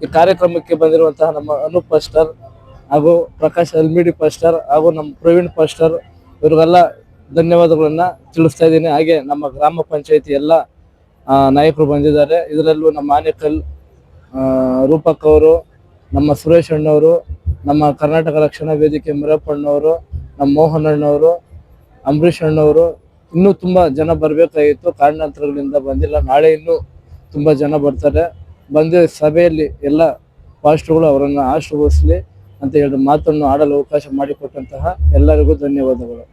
ಈ ಕಾರ್ಯಕ್ರಮಕ್ಕೆ ಬಂದಿರುವಂತಹ ನಮ್ಮ ಅನೂಪ್ ಪಾಸ್ಟರ್ ಹಾಗೂ ಪ್ರಕಾಶ್ ಎಲ್ಮಿಡಿ ಪಾಸ್ಟರ್ ಹಾಗೂ ನಮ್ಮ ಪ್ರವೀಣ್ ಪಾಸ್ಟರ್ ಇವರಿಗೆಲ್ಲ ಧನ್ಯವಾದಗಳನ್ನ ತಿಳಿಸ್ತಾ ಇದ್ದೀನಿ. ಹಾಗೆ ನಮ್ಮ ಗ್ರಾಮ ಪಂಚಾಯತಿ ಎಲ್ಲ ನಾಯಕರು ಬಂದಿದ್ದಾರೆ. ಇದರಲ್ಲೂ ನಮ್ಮ ಆನೇಕಲ್ ರೂಪಕ್ ಅವರು, ನಮ್ಮ ಸುರೇಶ್ ಅಣ್ಣವರು, ನಮ್ಮ ಕರ್ನಾಟಕ ರಕ್ಷಣಾ ವೇದಿಕೆ ಮುರಪ್ಪಣ್ಣವರು, ನಮ್ಮ ಮೋಹನ್ ಅಣ್ಣವರು, ಅಂಬರೀಷ್ ಅಣ್ಣವರು, ಇನ್ನೂ ತುಂಬಾ ಜನ ಬರಬೇಕಾಗಿತ್ತು, ಕಾರಣಾಂತರಗಳಿಂದ ಬಂದಿಲ್ಲ. ನಾಳೆ ಇನ್ನೂ ತುಂಬಾ ಜನ ಬರ್ತಾರೆ. ಬಂದ ಸಭೆಯಲ್ಲಿ ಎಲ್ಲ ಪಾಸ್ಟರ್ಗಳು ಅವರನ್ನು ಆಶೀರ್ವದಿಸಲಿ ಅಂತ ಹೇಳಿ ಮಾತನ್ನು ಆಡಲು ಅವಕಾಶ ಮಾಡಿಕೊಟ್ಟಂತಹ ಎಲ್ಲರಿಗೂ ಧನ್ಯವಾದಗಳು.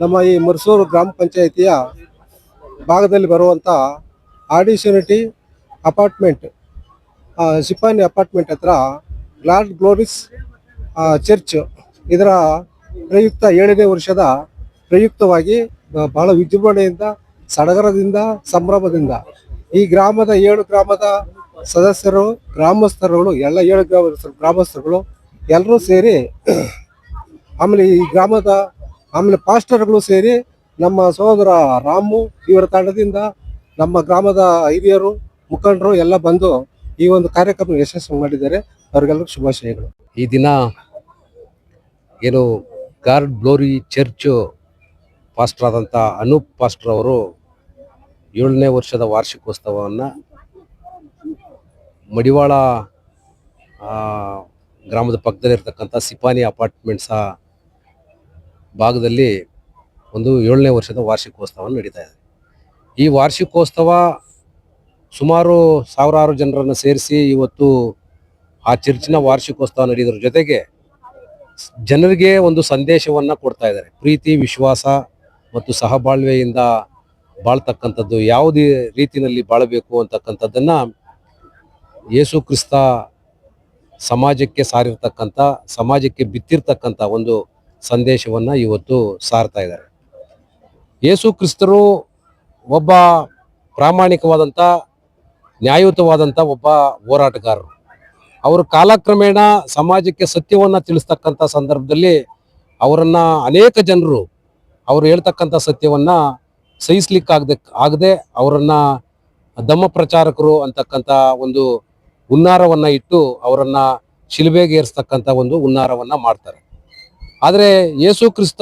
ನಮ್ಮ ಈ ಮರ್ಸೂರು ಗ್ರಾಮ ಪಂಚಾಯಿತಿಯ ಭಾಗದಲ್ಲಿ ಬರುವಂಥ ಆಡಿಷನಿಟಿ ಅಪಾರ್ಟ್ಮೆಂಟ್, ಸಿಪಾನಿ ಅಪಾರ್ಟ್ಮೆಂಟ್ ಹತ್ರ ಗಾಡ್ ಗ್ಲೋರಿಸ್ ಚರ್ಚ್ ಇದರ ಪ್ರಯುಕ್ತ 7ನೇ ವರ್ಷದ ಪ್ರಯುಕ್ತವಾಗಿ ಬಹಳ ವಿಜೃಂಭಣೆಯಿಂದ, ಸಡಗರದಿಂದ, ಸಂಭ್ರಮದಿಂದ ಈ ಗ್ರಾಮದ 7 ಗ್ರಾಮದ ಸದಸ್ಯರು, ಗ್ರಾಮಸ್ಥರುಗಳು, ಎಲ್ಲ 7 ಗ್ರಾಮಸ್ಥರುಗಳು ಎಲ್ಲರೂ ಸೇರಿ, ಆಮೇಲೆ ಈ ಗ್ರಾಮದ ಪಾಸ್ಟರ್ಗಳು ಸೇರಿ, ನಮ್ಮ ಸಹೋದರ ರಾಮು ಇವರ ತಂಡದಿಂದ ನಮ್ಮ ಗ್ರಾಮದ ಹಿರಿಯರು, ಮುಖಂಡರು ಎಲ್ಲ ಬಂದು ಈ ಒಂದು ಕಾರ್ಯಕ್ರಮ ಯಶಸ್ವಿ ಮಾಡಿದ್ದಾರೆ. ಅವರಿಗೆಲ್ಲರೂ ಶುಭಾಶಯಗಳು. ಈ ದಿನ ಏನು ಗಾಡ್ ಗ್ಲೋರಿ ಚರ್ಚ್ ಪಾಸ್ಟರ್ ಆದಂಥ ಅನೂಪ್ ಪಾಸ್ಟರ್ ಅವರು 7ನೇ ವರ್ಷದ ವಾರ್ಷಿಕೋತ್ಸವವನ್ನು ಮಡಿವಾಳ ಗ್ರಾಮದ ಪಕ್ಕದಲ್ಲಿರ್ತಕ್ಕಂಥ ಸಿಪಾನಿ ಅಪಾರ್ಟ್ಮೆಂಟ್ಸ ಭಾಗದಲ್ಲಿ ಒಂದು 7ನೇ ವರ್ಷದ ವಾರ್ಷಿಕೋತ್ಸವ ನಡೀತಾ ಇದೆ. ಈ ವಾರ್ಷಿಕೋತ್ಸವ ಸುಮಾರು ಸಾವಿರಾರು ಜನರನ್ನು ಸೇರಿಸಿ ಇವತ್ತು ಆ ಚರ್ಚಿನ ವಾರ್ಷಿಕೋತ್ಸವ ನಡೆಯೋದ್ರ ಜೊತೆಗೆ ಜನರಿಗೆ ಒಂದು ಸಂದೇಶವನ್ನು ಕೊಡ್ತಾ ಇದ್ದಾರೆ. ಪ್ರೀತಿ, ವಿಶ್ವಾಸ ಮತ್ತು ಸಹಬಾಳ್ವೆಯಿಂದ ಬಾಳ್ತಕ್ಕಂಥದ್ದು, ಯಾವುದೇ ರೀತಿಯಲ್ಲಿ ಬಾಳಬೇಕು ಅಂತಕ್ಕಂಥದ್ದನ್ನು ಯೇಸು ಕ್ರಿಸ್ತ ಸಮಾಜಕ್ಕೆ ಸಾರಿರ್ತಕ್ಕಂಥ, ಸಮಾಜಕ್ಕೆ ಬಿತ್ತಿರ್ತಕ್ಕಂಥ ಒಂದು ಸಂದೇಶವನ್ನು ಇವತ್ತು ಸಾರ್ತಾ ಇದ್ದಾರೆ. ಯೇಸು ಕ್ರಿಸ್ತರು ಒಬ್ಬ ಪ್ರಾಮಾಣಿಕವಾದಂಥ, ನ್ಯಾಯಯುತವಾದಂಥ ಒಬ್ಬ ಹೋರಾಟಗಾರರು. ಅವರು ಕಾಲಕ್ರಮೇಣ ಸಮಾಜಕ್ಕೆ ಸತ್ಯವನ್ನು ತಿಳಿಸ್ತಕ್ಕಂಥ ಸಂದರ್ಭದಲ್ಲಿ ಅವರನ್ನು ಅನೇಕ ಜನರು ಅವರು ಹೇಳ್ತಕ್ಕಂಥ ಸತ್ಯವನ್ನು ಸಹಿಸ್ಲಿಕ್ಕಾಗದೆ ಅವರನ್ನು ಧಮ್ಮ ಪ್ರಚಾರಕರು ಅಂತಕ್ಕಂಥ ಒಂದು ಹುನ್ನಾರವನ್ನು ಇಟ್ಟು ಅವರನ್ನು ಶಿಲುಬೆಗೆ ಏರಿಸ್ತಕ್ಕಂಥ ಒಂದು ಹುನ್ನಾರವನ್ನು ಮಾಡ್ತಾರೆ. ಆದರೆ ಯೇಸು ಕ್ರಿಸ್ತ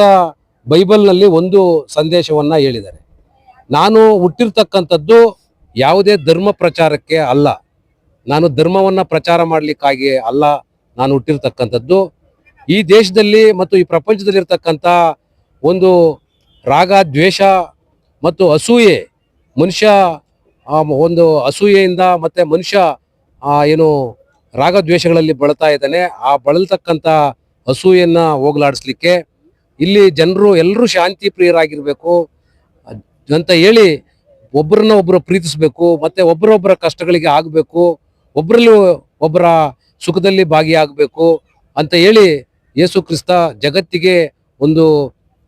ಬೈಬಲ್ನಲ್ಲಿ ಒಂದು ಸಂದೇಶವನ್ನು ಹೇಳಿದ್ದಾರೆ. ನಾನು ಹುಟ್ಟಿರ್ತಕ್ಕಂಥದ್ದು ಯಾವುದೇ ಧರ್ಮ ಪ್ರಚಾರಕ್ಕೆ ಅಲ್ಲ, ನಾನು ಧರ್ಮವನ್ನು ಪ್ರಚಾರ ಮಾಡಲಿಕ್ಕಾಗಿ ಅಲ್ಲ ನಾನು ಹುಟ್ಟಿರ್ತಕ್ಕಂಥದ್ದು. ಈ ದೇಶದಲ್ಲಿ ಮತ್ತು ಈ ಪ್ರಪಂಚದಲ್ಲಿರ್ತಕ್ಕಂಥ ಒಂದು ರಾಗ, ದ್ವೇಷ ಮತ್ತು ಅಸೂಯೆ, ಮನುಷ್ಯ ಒಂದು ಅಸೂಯೆಯಿಂದ ಮತ್ತು ಮನುಷ್ಯ ಏನು ರಾಗದ್ವೇಷಗಳಲ್ಲಿ ಬಳಲ್ತಾ ಇದ್ದಾನೆ. ಆ ಬಳಲ್ತಕ್ಕಂಥ ಅಸೂಯೆಯನ್ನು ಹೋಗಲಾಡಿಸ್ಲಿಕ್ಕೆ ಇಲ್ಲಿ ಜನರು ಎಲ್ಲರೂ ಶಾಂತಿ ಪ್ರಿಯರಾಗಿರಬೇಕು ಅಂತ ಹೇಳಿ ಒಬ್ಬರನ್ನ ಒಬ್ಬರು ಪ್ರೀತಿಸಬೇಕು, ಮತ್ತು ಒಬ್ಬರೊಬ್ಬರ ಕಷ್ಟಗಳಿಗೆ ಆಗಬೇಕು, ಒಬ್ಬರಲ್ಲೂ ಒಬ್ಬರ ಸುಖದಲ್ಲಿ ಭಾಗಿಯಾಗಬೇಕು ಅಂತ ಹೇಳಿ ಯೇಸು ಕ್ರಿಸ್ತ ಜಗತ್ತಿಗೆ ಒಂದು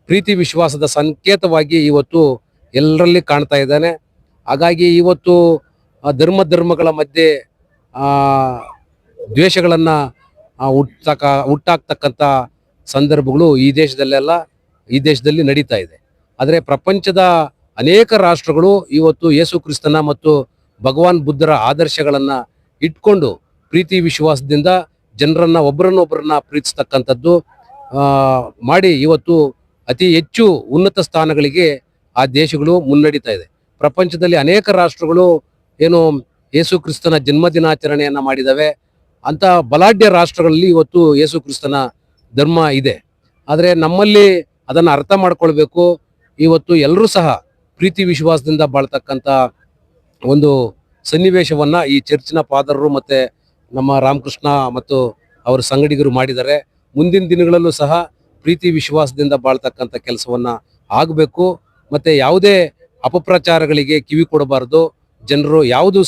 ಪ್ರೀತಿ ವಿಶ್ವಾಸದ ಸಂಕೇತವಾಗಿ ಇವತ್ತು ಎಲ್ಲರಲ್ಲಿ ಕಾಣ್ತಾ ಇದ್ದಾನೆ. ಹಾಗಾಗಿ ಇವತ್ತು ಧರ್ಮಗಳ ಮಧ್ಯೆ ದ್ವೇಷಗಳನ್ನು ಹುಟ್ಟಾಕ್ತಕ್ಕಂಥ ಸಂದರ್ಭಗಳು ಈ ದೇಶದಲ್ಲಿ ನಡೀತಾ ಇದೆ. ಆದರೆ ಪ್ರಪಂಚದ ಅನೇಕ ರಾಷ್ಟ್ರಗಳು ಇವತ್ತು ಯೇಸು ಕ್ರಿಸ್ತನ ಮತ್ತು ಭಗವಾನ್ ಬುದ್ಧರ ಆದರ್ಶಗಳನ್ನು ಇಟ್ಕೊಂಡು ಪ್ರೀತಿ ವಿಶ್ವಾಸದಿಂದ ಜನರನ್ನ ಒಬ್ಬರನ್ನೊಬ್ಬರನ್ನ ಪ್ರೀತಿಸ್ತಕ್ಕಂಥದ್ದು ಮಾಡಿ ಇವತ್ತು ಅತಿ ಹೆಚ್ಚು ಉನ್ನತ ಸ್ಥಾನಗಳಿಗೆ ಆ ದೇಶಗಳು ಮುನ್ನಡೀತಾ ಇದೆ. ಪ್ರಪಂಚದಲ್ಲಿ ಅನೇಕ ರಾಷ್ಟ್ರಗಳು ಏನು ಯೇಸು ಕ್ರಿಸ್ತನ ಜನ್ಮದಿನಾಚರಣೆಯನ್ನ ಮಾಡಿದವೆ. ಅಂತ ಬಲಾಢ್ಯ ರಾಷ್ಟ್ರಗಳಲ್ಲಿ ಇವತ್ತು ಯೇಸು ಕ್ರಿಸ್ತನ ಧರ್ಮ ಇದೆ. ಆದರೆ ನಮ್ಮಲ್ಲಿ ಅದನ್ನು ಅರ್ಥ ಮಾಡ್ಕೊಳ್ಬೇಕು. ಇವತ್ತು ಎಲ್ಲರೂ ಸಹ ಪ್ರೀತಿ ವಿಶ್ವಾಸದಿಂದ ಬಾಳ್ತಕ್ಕಂಥ ಒಂದು ಸನ್ನಿವೇಶವನ್ನ ಈ ಚರ್ಚಿನ ಫಾದರರು ಮತ್ತೆ ನಮ್ಮ ರಾಮಕೃಷ್ಣ ಮತ್ತು ಅವರ ಸಂಗಡಿಗರು ಮಾಡಿದ್ದಾರೆ. ಮುಂದಿನ ದಿನಗಳಲ್ಲೂ ಸಹ ಪ್ರೀತಿ ವಿಶ್ವಾಸದಿಂದ ಬಾಳ್ತಕ್ಕಂಥ ಕೆಲಸವನ್ನ ಆಗಬೇಕು. ಮತ್ತೆ ಯಾವುದೇ ಅಪಪ್ರಚಾರಗಳಿಗೆ ಕಿವಿ ಕೊಡಬಾರದು. ಜನರು ಯಾವುದು